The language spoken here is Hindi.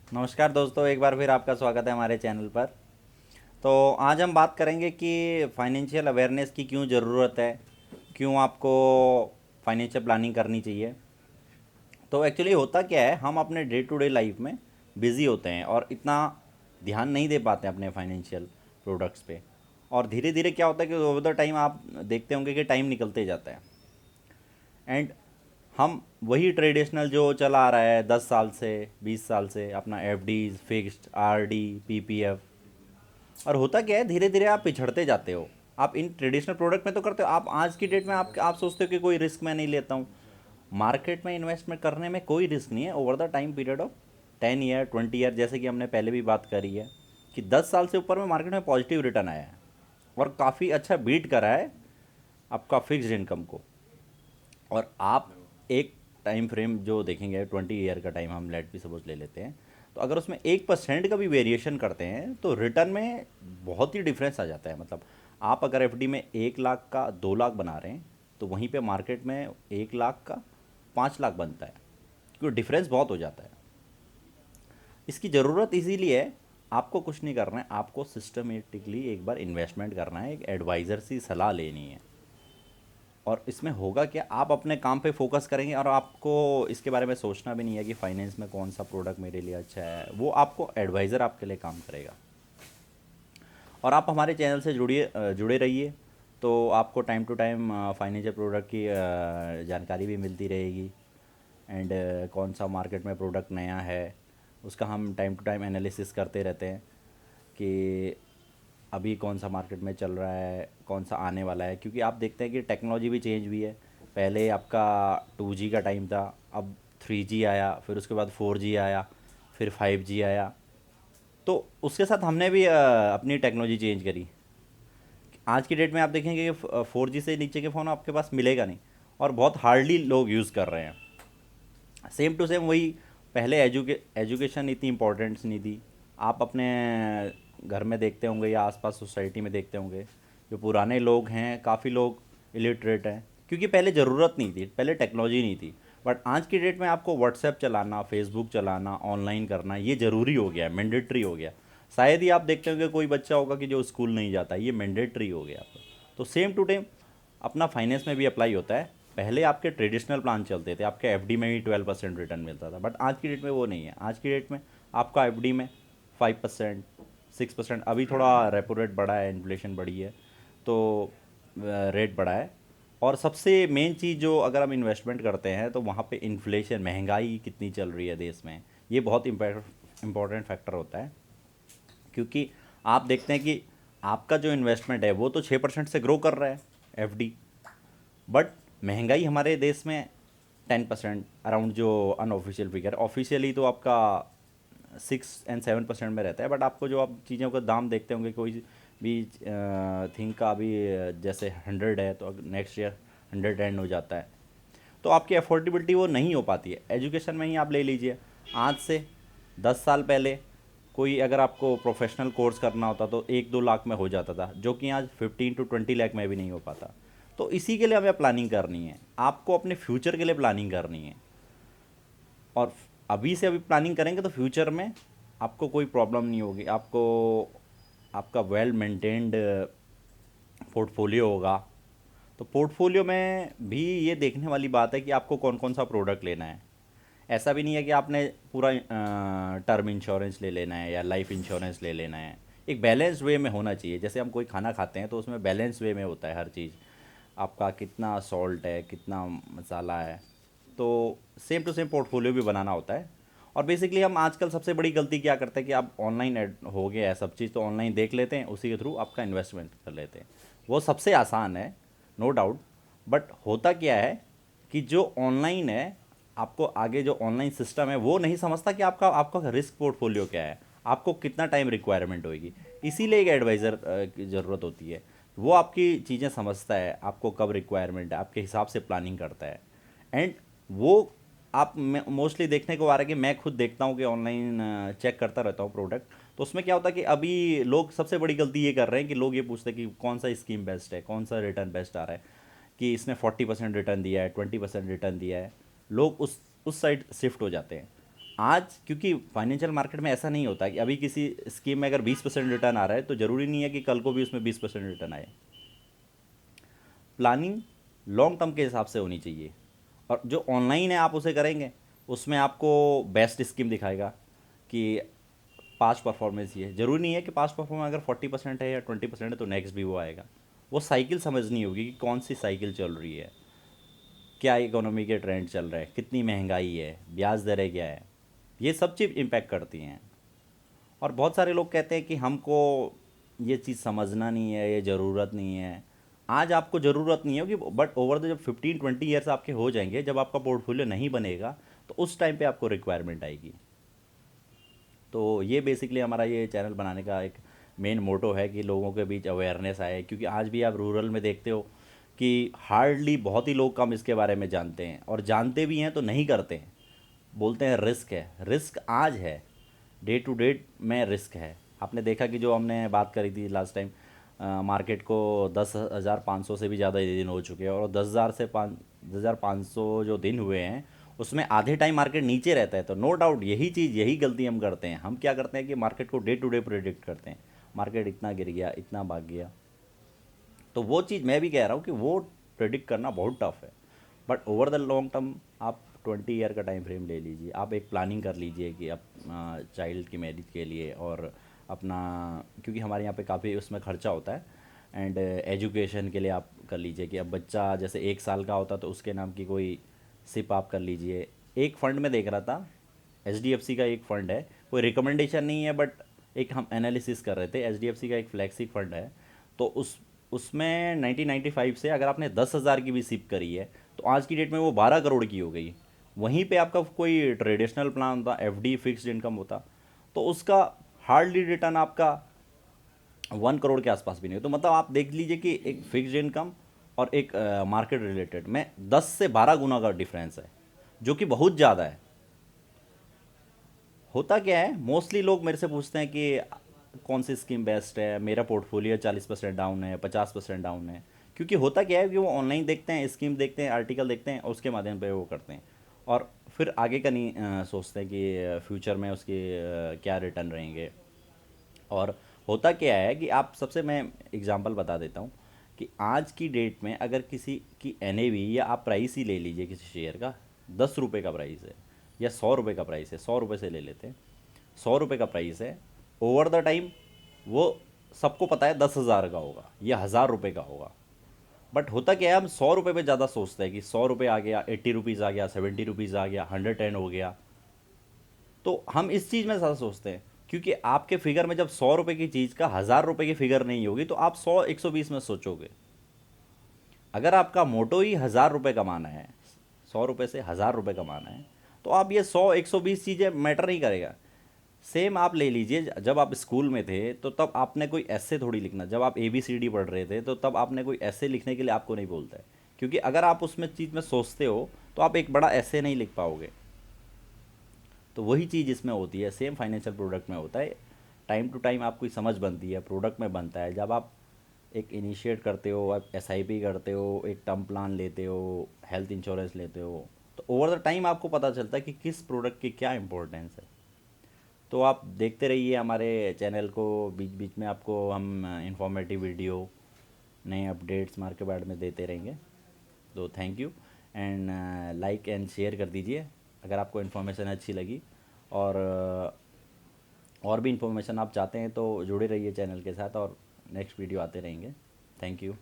नमस्कार दोस्तों, एक बार फिर आपका स्वागत है हमारे चैनल पर। तो आज हम बात करेंगे कि फाइनेंशियल अवेयरनेस की क्यों ज़रूरत है, क्यों आपको फाइनेंशियल प्लानिंग करनी चाहिए। तो एक्चुअली होता क्या है, हम अपने डे टू डे लाइफ में बिज़ी होते हैं और इतना ध्यान नहीं दे पाते अपने फाइनेंशियल प्रोडक्ट्स पे। और धीरे धीरे क्या होता है कि ओवर द टाइम आप देखते होंगे कि टाइम निकलते जाता है। एंड हम वही ट्रेडिशनल जो चला आ रहा है 10 साल से 20 साल से, अपना एफडीज, फिक्स्ड, आरडी, पीपीएफ। और होता क्या है, धीरे धीरे आप पिछड़ते जाते हो। आप इन ट्रेडिशनल प्रोडक्ट में तो करते हो, आप आज की डेट में आप सोचते हो कि कोई रिस्क मैं नहीं लेता हूँ। मार्केट में इन्वेस्टमेंट करने में कोई रिस्क नहीं है over the time period of 10 year 20 year, जैसे कि हमने पहले भी बात करी है कि 10 साल से ऊपर में मार्केट में पॉजिटिव रिटर्न आया है और काफ़ी अच्छा बीट करा है आपका फिक्स्ड इनकम को। और आप एक टाइम फ्रेम जो देखेंगे 20 ईयर का टाइम हम लेट भी सपोज ले लेते हैं, तो अगर उसमें 1% का भी वेरिएशन करते हैं तो रिटर्न में बहुत ही डिफरेंस आ जाता है। मतलब आप अगर एफडी में 1 लाख का 2 लाख बना रहे हैं, तो वहीं पे मार्केट में 1 लाख का 5 लाख बनता है, क्योंकि डिफरेंस बहुत हो जाता है। इसकी ज़रूरत इसीलिए है, आपको कुछ नहीं करना है, आपको सिस्टमेटिकली एक बार इन्वेस्टमेंट करना है, एक एडवाइज़र से सलाह लेनी है। और इसमें होगा क्या, आप अपने काम पे फोकस करेंगे और आपको इसके बारे में सोचना भी नहीं है कि फाइनेंस में कौन सा प्रोडक्ट मेरे लिए अच्छा है। वो आपको एडवाइज़र आपके लिए काम करेगा। और आप हमारे चैनल से जुड़े रहिए, तो आपको time to time financial product की जानकारी भी मिलती रहेगी। एंड कौन सा मार्केट में प्रोडक्ट नया है, उसका हम टाइम टू टाइम एनालिसिस करते रहते हैं कि अभी कौन सा मार्केट में चल रहा है, कौन सा आने वाला है। क्योंकि आप देखते हैं कि टेक्नोलॉजी भी चेंज हुई है। पहले आपका 2G का टाइम था, अब 3G आया, फिर उसके बाद 4G आया, फिर 5G आया। तो उसके साथ हमने भी अपनी टेक्नोलॉजी चेंज करी। आज की डेट में आप देखेंगे कि 4G से नीचे के फ़ोन आपके पास मिलेगा नहीं, और बहुत हार्डली लोग यूज़ कर रहे हैं। सेम टू सेम वही, पहले एजुकेशन इतनी इम्पोर्टेंस नहीं थी। आप अपने घर में देखते होंगे या आसपास सोसाइटी में देखते होंगे, जो पुराने लोग हैं काफ़ी लोग इलिटरेट हैं, क्योंकि पहले ज़रूरत नहीं थी, पहले टेक्नोलॉजी नहीं थी। बट आज की डेट में आपको व्हाट्सएप चलाना, फेसबुक चलाना, ऑनलाइन करना, ये ज़रूरी हो गया, मैंडेटरी हो गया। शायद ही आप देखते होंगे कोई बच्चा होगा कि जो स्कूल नहीं जाता, ये मैंडेटरी हो गया। तो सेम टू सेम अपना फाइनेंस में भी अप्लाई होता है। पहले आपके ट्रेडिशनल प्लान चलते थे, आपके एफडी में ही 12% रिटर्न मिलता था, बट आज की डेट में वो नहीं है। आज की डेट में आपका एफडी में 5%, 6%, अभी थोड़ा रेपो रेट बढ़ा है, इन्फ्लेशन बढ़ी है, तो रेट बढ़ा है। और सबसे मेन चीज़, जो अगर हम इन्वेस्टमेंट करते हैं तो वहाँ पे इन्फ्लेशन, महंगाई कितनी चल रही है देश में, ये बहुत इम्पोर्टेंट फैक्टर होता है। क्योंकि आप देखते हैं कि आपका जो इन्वेस्टमेंट है वो तो 6% से ग्रो कर रहा है, एफडी, बट महंगाई हमारे देश में 10% अराउंड, जो अनऑफिशियल फिगर। ऑफिशियली तो आपका 6 और 7% में रहता है, बट आपको जो आप चीज़ों का दाम देखते होंगे, कोई भी थिंग का अभी जैसे 100 है तो नेक्स्ट ईयर 110 हो जाता है। तो आपकी अफोर्डेबिलिटी वो नहीं हो पाती है। एजुकेशन में ही आप ले लीजिए, आज से 10 साल पहले कोई अगर आपको प्रोफेशनल कोर्स करना होता तो 1-2 लाख में हो जाता था, जो कि आज 15 to 20 लाख में भी नहीं हो पाता। तो इसी के लिए हमें प्लानिंग करनी है, आपको अपने फ्यूचर के लिए प्लानिंग करनी है। और अभी से अभी प्लानिंग करेंगे तो फ्यूचर में आपको कोई प्रॉब्लम नहीं होगी। आपको आपका वेल मेंटेन्ड पोर्टफोलियो होगा। तो पोर्टफोलियो में भी ये देखने वाली बात है कि आपको कौन कौन सा प्रोडक्ट लेना है। ऐसा भी नहीं है कि आपने पूरा टर्म इंश्योरेंस ले लेना है या लाइफ इंश्योरेंस ले लेना है। एक बैलेंस वे में होना चाहिए। जैसे हम कोई खाना खाते हैं तो उसमें बैलेंस वे में होता है हर चीज़, आपका कितना सॉल्ट है, कितना मसाला है। तो सेम टू सेम पोर्टफोलियो भी बनाना होता है। और बेसिकली हम आजकल सबसे बड़ी गलती क्या करते हैं कि आप ऑनलाइन हो गया है सब चीज़, तो ऑनलाइन देख लेते हैं, उसी के थ्रू आपका इन्वेस्टमेंट कर लेते हैं। वो सबसे आसान है, नो डाउट। बट होता क्या है कि जो ऑनलाइन है, आपको आगे जो ऑनलाइन सिस्टम है वो नहीं समझता कि आपका आपका रिस्क पोर्टफोलियो क्या है, आपको कितना टाइम रिक्वायरमेंट होगी। इसीलिए एक एडवाइज़र की ज़रूरत होती है। वो आपकी चीज़ें समझता है, आपको कब रिक्वायरमेंट है, आपके हिसाब से प्लानिंग करता है। एंड वो आप मोस्टली देखने को आ रहा है कि मैं खुद देखता हूँ कि ऑनलाइन चेक करता रहता हूँ प्रोडक्ट। तो उसमें क्या होता है कि अभी लोग सबसे बड़ी गलती ये कर रहे हैं कि लोग ये पूछते हैं कि कौन सा स्कीम बेस्ट है, कौन सा रिटर्न बेस्ट आ रहा है, कि इसने 40% रिटर्न दिया है, 20% रिटर्न दिया है। लोग उस साइड शिफ्ट हो जाते हैं। आज क्योंकि फाइनेंशियल मार्केट में ऐसा नहीं होता कि अभी किसी स्कीम में अगर 20% रिटर्न आ रहा है तो ज़रूरी नहीं है कि कल को भी उसमें 20% रिटर्न आए। प्लानिंग लॉन्ग टर्म के हिसाब से होनी चाहिए। और जो ऑनलाइन है आप उसे करेंगे, उसमें आपको बेस्ट स्कीम दिखाएगा कि पास्ट परफॉर्मेंस ये है। ज़रूरी नहीं है कि पास्ट परफॉर्मेंस अगर 40% है या 20% है तो नेक्स्ट भी वो आएगा। वो साइकिल समझनी होगी कि कौन सी साइकिल चल रही है, क्या इकोनॉमी के ट्रेंड चल रहे हैं, कितनी महंगाई है, ब्याज दरें क्या है, ये सब चीज़ इम्पैक्ट करती हैं। और बहुत सारे लोग कहते हैं कि हमको ये चीज़ समझना नहीं है, ये ज़रूरत नहीं है। आज आपको ज़रूरत नहीं होगी, बट ओवर द जब 15-20 ईयर्स आपके हो जाएंगे, जब आपका पोर्टफोलियो नहीं बनेगा तो उस टाइम पे आपको रिक्वायरमेंट आएगी। तो ये बेसिकली हमारा ये चैनल बनाने का एक मेन मोटो है कि लोगों के बीच अवेयरनेस आए, क्योंकि आज भी आप रूरल में देखते हो कि हार्डली बहुत ही लोग कम इसके बारे में जानते हैं, और जानते भी हैं तो नहीं करते हैं। बोलते हैं रिस्क है, रिस्क आज है, डे टू डे में रिस्क है। आपने देखा कि जो हमने बात करी थी लास्ट टाइम, मार्केट को 10,500 से भी ज़्यादा ये दिन हो चुके हैं, और 10,500 जो दिन हुए हैं उसमें आधे टाइम मार्केट नीचे रहता है। तो नो डाउट यही चीज़, यही गलती हम करते हैं। हम क्या करते हैं कि मार्केट को डे टू डे प्रेडिक्ट करते हैं, मार्केट इतना गिर गया, इतना भाग गया। तो वो चीज़ मैं भी कह रहा हूँ कि वो प्रेडिक्ट करना बहुत टफ है। But over the long term आप 20 ईयर का टाइम फ्रेम ले लीजिए, आप एक प्लानिंग कर लीजिए कि आप चाइल्ड की मैरिज के लिए और अपना, क्योंकि हमारे यहाँ पे काफ़ी उसमें खर्चा होता है, एंड एजुकेशन के लिए आप कर लीजिए कि अब बच्चा जैसे 1 साल का होता तो उसके नाम की कोई सिप आप कर लीजिए। एक फ़ंड में देख रहा था, HDFC का एक फ़ंड है, कोई रिकमेंडेशन नहीं है, बट एक हम एनालिसिस कर रहे थे। HDFC का एक फ्लैगशिप फ़ंड है, तो उसमें 1995 से अगर आपने 10,000 की भी सिप करी है तो आज की डेट में वो 12 करोड़ की हो गई। वहीं पे आपका कोई ट्रेडिशनल प्लान होता, FD फिक्स्ड इनकम होता, तो उसका हार्डली रिटर्न आपका 1 करोड़ के आसपास भी नहीं हो। तो मतलब आप देख लीजिए कि एक फिक्स्ड इनकम और एक मार्केट रिलेटेड में 10 से 12 गुना का डिफरेंस है, जो कि बहुत ज़्यादा है। होता क्या है, मोस्टली लोग मेरे से पूछते हैं कि कौन सी स्कीम बेस्ट है, मेरा पोर्टफोलियो 40% डाउन है, 50% डाउन है। क्योंकि होता क्या है कि वो ऑनलाइन देखते हैं, स्कीम देखते हैं, आर्टिकल देखते हैं और उसके माध्यम पे वो करते हैं, और फिर आगे का नहीं सोचते हैं कि फ्यूचर में उसके क्या रिटर्न रहेंगे। और होता क्या है कि आप सबसे मैं एग्जांपल बता देता हूँ कि आज की डेट में अगर किसी की NAV, या आप प्राइस ही ले लीजिए किसी शेयर का, 10 रुपये का प्राइस है या 100 रुपये का प्राइस है, 100 रुपये से ले लेते हैं, 100 रुपये का प्राइस है। ओवर द टाइम वो सबको पता है 10,000 का होगा या 1,000 रुपये का होगा। बट होता क्या है, हम 100 रुपये पे ज़्यादा सोचते हैं कि 100 रुपये आ गया, 80 रुपीज़ आ गया, 70 रुपीज़ आ गया, 110 हो गया। तो हम इस चीज़ में ज़्यादा सोचते हैं, क्योंकि आपके फिगर में जब 100 रुपये की चीज़ का 1,000 रुपये की फिगर नहीं होगी तो आप 100-120 में सोचोगे। अगर आपका मोटो ही 1,000 रुपये कमाना है, 100 रुपये से 1,000 रुपये कमाना है, तो आप ये 100-120 चीज़ें मैटर नहीं करेगा। सेम आप ले लीजिए, जब आप स्कूल में थे तो तब आपने कोई ऐसे थोड़ी लिखना, जब आप ABCD पढ़ रहे थे तो तब आपने कोई ऐसे लिखने के लिए आपको नहीं बोलता है, क्योंकि अगर आप उसमें चीज़ में सोचते हो तो आप एक बड़ा ऐसे नहीं लिख पाओगे। तो वही चीज़ इसमें होती है, सेम फाइनेंशियल प्रोडक्ट में होता है। टाइम टू टाइम आपकी समझ बनती है, प्रोडक्ट में बनता है। जब आप एक इनिशिएट करते हो, आप SIP करते हो, एक टर्म प्लान लेते हो, हेल्थ इंश्योरेंस लेते हो, तो ओवर द टाइम आपको पता चलता है कि किस प्रोडक्ट की क्या इंपॉर्टेंस है। तो आप देखते रहिए हमारे चैनल को, बीच बीच में आपको हम इंफॉर्मेटिव वीडियो, नए अपडेट्स मार्केट बारे में देते रहेंगे। तो thank you, and like and share कर दीजिए अगर आपको इन्फॉर्मेशन अच्छी लगी। और और भी इन्फॉर्मेशन आप चाहते हैं तो जुड़े रहिए चैनल के साथ, और नेक्स्ट वीडियो आते रहेंगे। Thank you.